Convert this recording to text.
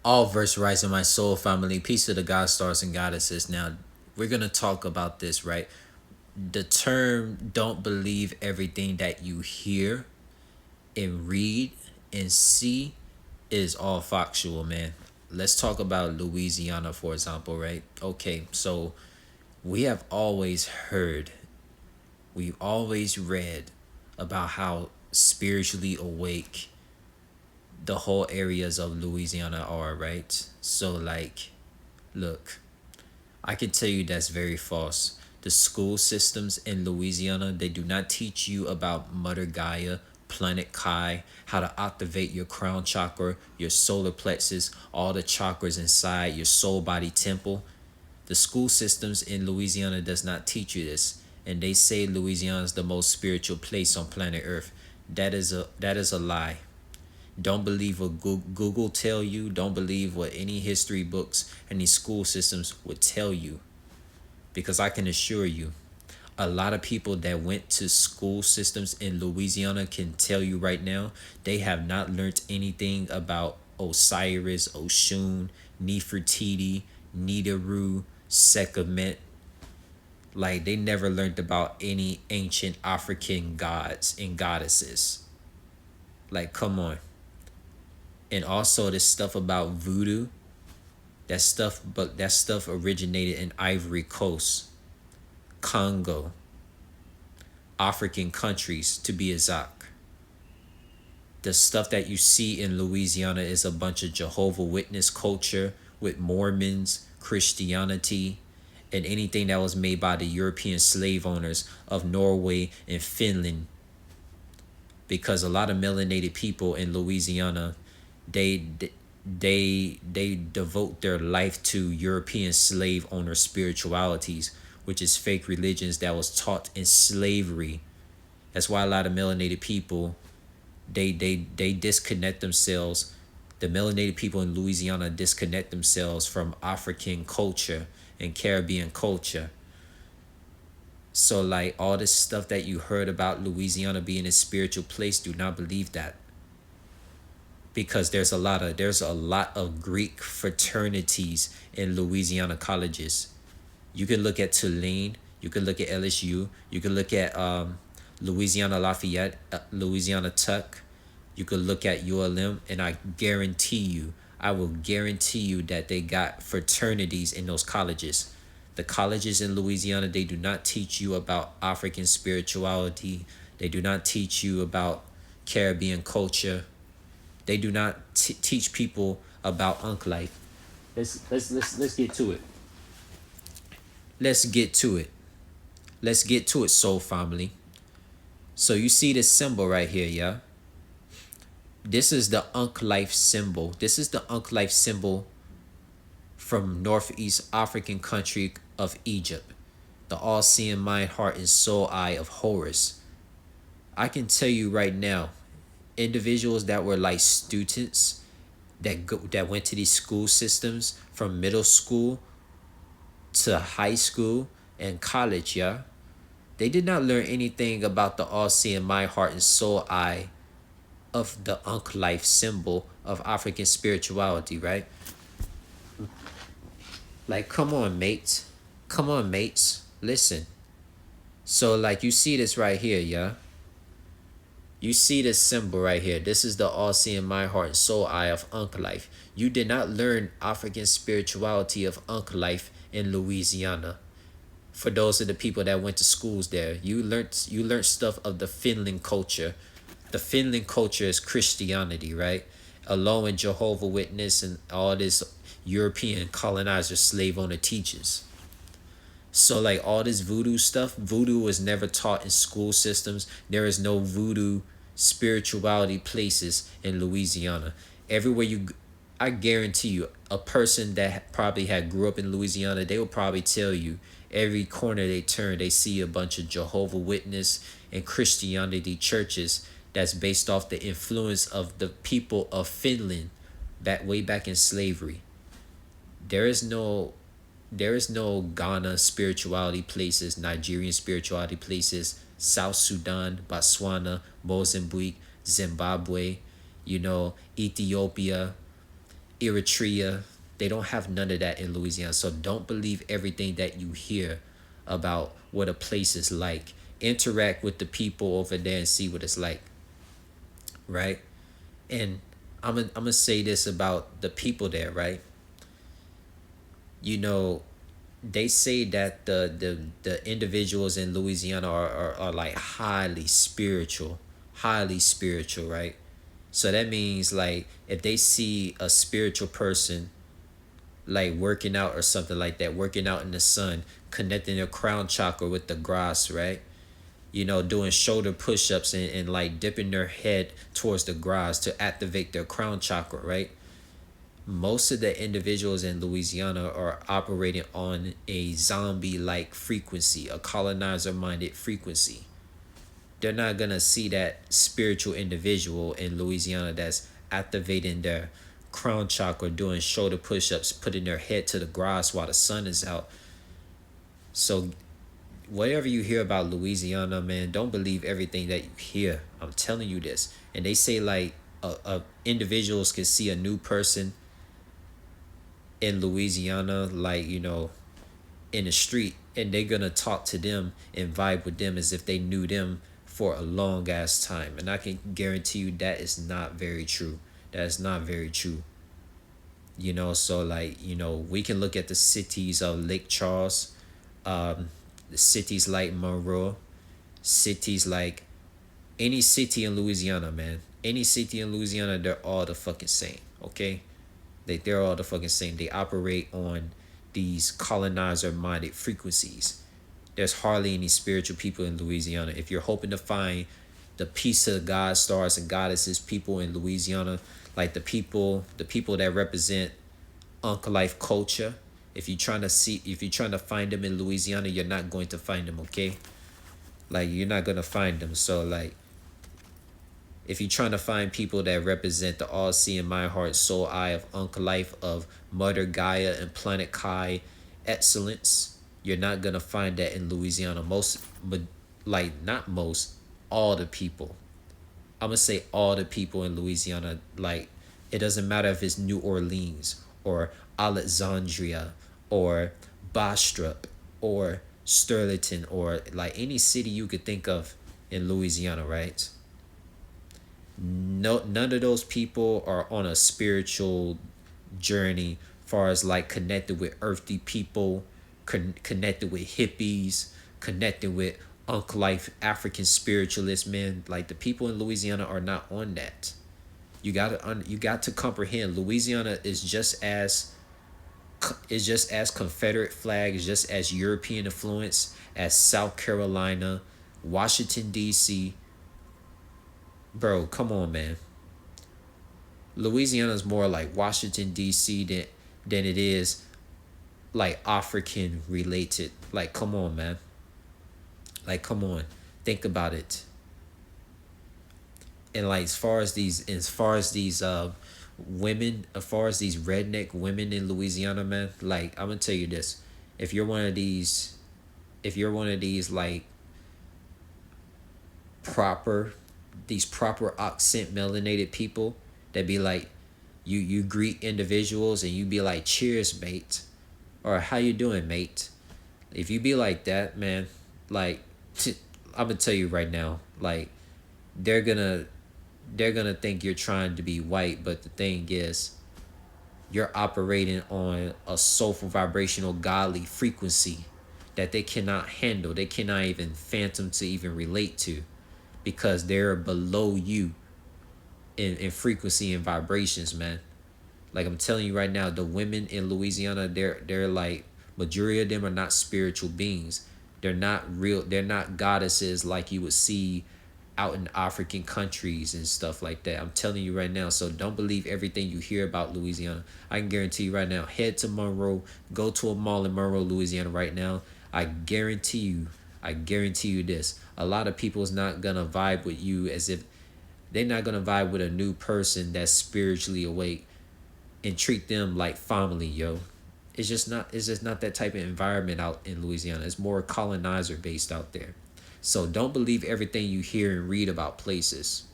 All verse rising, my soul family. Peace to the God stars and goddesses. Now, we're going to talk about this, right? The term don't believe everything that you hear and read and see is all factual, man. Let's talk about Louisiana, for example, right? Okay, so we have always heard, we've always read about how spiritually awake the whole areas of Louisiana are, right? So, like, look, I can tell you that's very false. The school systems in Louisiana, they do not teach you about Mother Gaia, planet Kai, how to activate your crown chakra, your solar plexus, all the chakras inside your soul body temple. The school systems in Louisiana does not teach you this, and they say Louisiana is the most spiritual place on planet Earth. That is a lie. Don't believe what Google tell you. Don't believe what any history books and these school systems would tell you. Because I can assure you, a lot of people that went to school systems in Louisiana can tell you right now, they have not learned anything about Osiris, Oshun, Nefertiti, Nibiru, Sekhmet. Like, they never learned about any ancient African gods and goddesses. Like, come on. And also this stuff about voodoo, that stuff originated in Ivory Coast, Congo, African countries to be exact. The stuff that you see in Louisiana is a bunch of Jehovah Witness culture with Mormons, Christianity, and anything that was made by the European slave owners of Norway and Finland. Because a lot of melanated people in Louisiana, they they devote their life to European slave owner spiritualities, which is fake religions that was taught in slavery. That's why a lot of melanated people, they disconnect themselves. The melanated people in Louisiana disconnect themselves from African culture and Caribbean culture. So, like, all this stuff that you heard about Louisiana being a spiritual place, do not believe that. Because there's a lot of Greek fraternities in Louisiana colleges. You can look at Tulane, you can look at LSU, you can look at Louisiana Lafayette, Louisiana Tech, you could look at ULM, and I will guarantee you that they got fraternities in those colleges. The colleges in Louisiana, they do not teach you about African spirituality. They do not teach you about Caribbean culture. They do not teach people about Ankhlife. Let's get to it. Let's get to it. Let's get to it, soul family. So you see this symbol right here, yeah? This is the Ankhlife symbol. This is the Ankhlife symbol from Northeast African country of Egypt. The all-seeing mind, heart, and soul eye of Horus. I can tell you right now, individuals that were like students that went to these school systems from middle school to high school and college, yeah, they did not learn anything about the all-seeing mind, heart, and soul eye of the Ankh life symbol of African spirituality, right? Like, come on, mates. Come on, mates. Listen. So, like, you see this right here, yeah? You see this symbol right here. This is the all-seeing mind, heart, and soul eye of Ankhlife. You did not learn African spirituality of Ankhlife in Louisiana. For those of the people that went to schools there, you learned stuff of the Finland culture. The Finland culture is Christianity, right? Along with Jehovah Witness and all this European colonizer slave owner teaches. So, like, all this voodoo stuff, voodoo was never taught in school systems. There is no voodoo spirituality places in Louisiana. Everywhere I guarantee you, a person that probably had grew up in Louisiana, they will probably tell you every corner they turn, they see a bunch of Jehovah Witness and Christianity churches that's based off the influence of the people of Finland way back in slavery. There is no Ghana spirituality places, Nigerian spirituality places, South Sudan, Botswana, Mozambique, Zimbabwe, Ethiopia, Eritrea. They don't have none of that in Louisiana. So don't believe everything that you hear about what a place is like. Interact with the people over there and see what it's like, right? And I'm gonna say this about the people there, right? You know, they say that the individuals in Louisiana are like highly spiritual, right? So that means like if they see a spiritual person like working out or something like that, working out in the sun, connecting their crown chakra with the grass, right? You know, doing shoulder push-ups and like dipping their head towards the grass to activate their crown chakra, right? Most of the individuals in Louisiana are operating on a zombie like frequency, a colonizer minded frequency. They're not going to see that spiritual individual in Louisiana that's activating their crown chakra, doing shoulder push ups, putting their head to the grass while the sun is out. So, whatever you hear about Louisiana, man, don't believe everything that you hear. I'm telling you this. And they say, like, individuals can see a new person in Louisiana, like, you know, in the street, and they're gonna talk to them and vibe with them as if they knew them for a long ass time. And I can guarantee you that is not very true. That is not very true. You know, so like, you know, we can look at the cities of Lake Charles, the cities like Monroe, cities like any city in Louisiana, man. Any city in Louisiana, they're all the fucking same, okay? They're all the fucking same. They operate on these colonizer minded frequencies. There's hardly any spiritual people in Louisiana. If you're hoping to find the peace of God, stars and goddesses people in Louisiana, like the people that represent Ankhlife culture, if you're trying to find them in Louisiana, you're not going to find them, okay? Like you're not gonna find them. So like if you're trying to find people that represent the all-seeing mind, heart, soul, eye of Ankhlife, of Mother Gaia and Planet Kai excellence, you're not gonna find that in Louisiana. Most, but like not most, all the people. I'm gonna say all the people in Louisiana. Like it doesn't matter if it's New Orleans or Alexandria or Bastrop or Sterling or like any city you could think of in Louisiana, right? No, none of those people are on a spiritual journey far as like connected with earthly people, connected with hippies, connected with Uncle Life African spiritualists, man. Like the people in Louisiana are not on that. You got to comprehend Louisiana is just as Confederate flag, is just as European influence as South Carolina, Washington D.C. Bro, come on, man. Louisiana is more like Washington D.C. than it is like African related. Like, come on, man. Like, come on, think about it. And like, women, as far as these redneck women in Louisiana, man. Like, I'm gonna tell you this: if you're one of these, if you're one of these like proper, these proper accent melanated people that be like, you greet individuals and you be like, cheers, mate, or how you doing, mate. If you be like that, man, like I'm gonna tell you right now, like they're gonna think you're trying to be white, but the thing is, you're operating on a soulful vibrational godly frequency that they cannot handle. They cannot even phantom to even relate to, because they're below you in frequency and vibrations, man. Like I'm telling you right now, the women in Louisiana, they're like, majority of them are not spiritual beings. They're not real. They're not goddesses like you would see out in African countries and stuff like that. I'm telling you right now. So don't believe everything you hear about Louisiana. I can guarantee you right now. Head to Monroe. Go to a mall in Monroe, Louisiana right now. I guarantee you. I guarantee you this. A lot of people is not gonna vibe with you as if they're not gonna vibe with a new person that's spiritually awake and treat them like family, yo. It's just not that type of environment out in Louisiana. It's more colonizer based out there. So don't believe everything you hear and read about places.